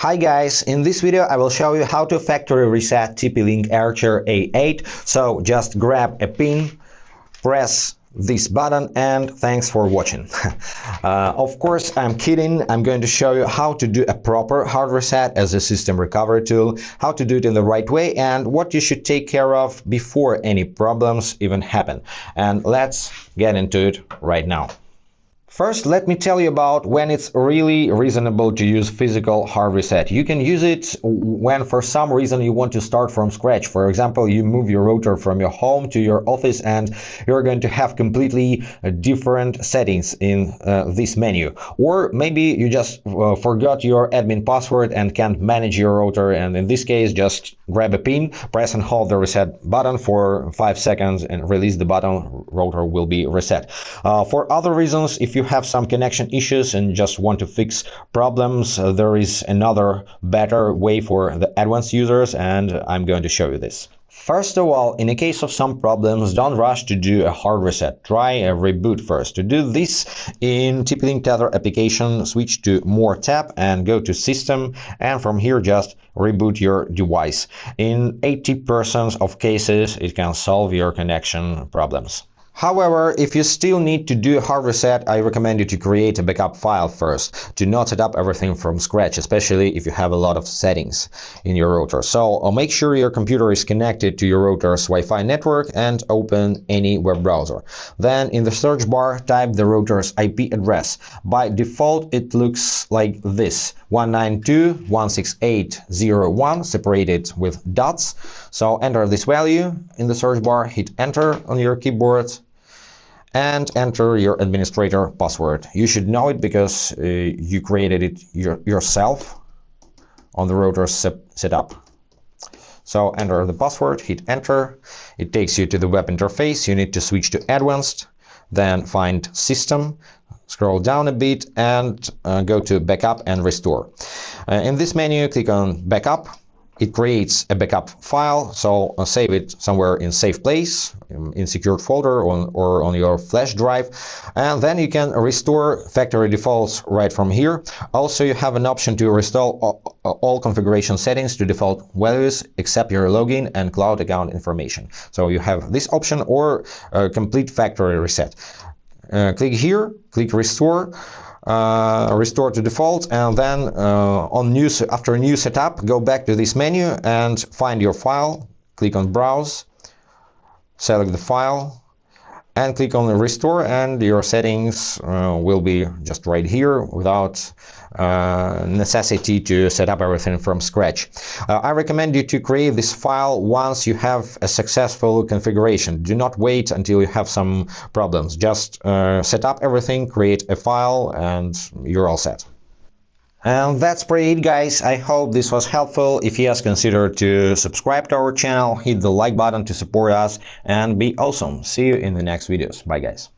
Hi guys, in this video I will show you how to factory reset TP-Link Archer A8. So just grab a pin, press this button, and thanks for watching. Of course, I'm kidding. I'm going to show you how to do a proper hard reset as a system recovery tool, how to do it in the right way, and what you should take care of before any problems even happen. And let's get into it right now. First, let me tell you about when it's really reasonable to use physical hard reset. You can use it when for some reason you want to start from scratch. For example, you move your router from your home to your office and you're going to have completely different settings in this menu. Or maybe you just forgot your admin password and can't manage your router, and in this case just grab a pin, press and hold the reset button for 5 seconds and release the button, router will be reset. For other reasons, if you have some connection issues and just want to fix problems, there is another better way for the advanced users, and I'm going to show you this. First of all, in the case of some problems, don't rush to do a hard reset. Try a reboot first. To do this, in TP-Link Tether application, switch to More tab and go to System, and from here just reboot your device. In 80% of cases, it can solve your connection problems. However, if you still need to do a hard reset, I recommend you to create a backup file first, to not set up everything from scratch, especially if you have a lot of settings in your router. So make sure your computer is connected to your router's Wi-Fi network and open any web browser. Then in the search bar, type the router's IP address. By default, it looks like this: 192.168.0.1 separated with dots. So enter this value in the search bar, hit enter on your keyboard, and enter your administrator password. You should know it because you created it yourself on the router setup. So enter the password, hit enter. It takes you to the web interface. You need to switch to advanced, then find system, scroll down a bit and go to backup and restore. In this menu, click on backup. It creates a backup file, so save it somewhere in safe place, in secured folder or on your flash drive, and then you can restore factory defaults right from here. Also, you have an option to restore all configuration settings to default values except your login and cloud account information. So you have this option, or complete factory reset. Click here, click restore. Restore to default, and then after a new setup, go back to this menu and find your file. Click on browse, select the file, and click on restore, and your settings will be just right here without necessity to set up everything from scratch. I recommend you to create this file once you have a successful configuration. Do not wait until you have some problems. Just set up everything, create a file, and you're all set. And that's pretty it, guys. I hope this was helpful. If yes, consider to subscribe to our channel, hit the like button to support us, and be awesome. See you in the next videos. Bye, guys.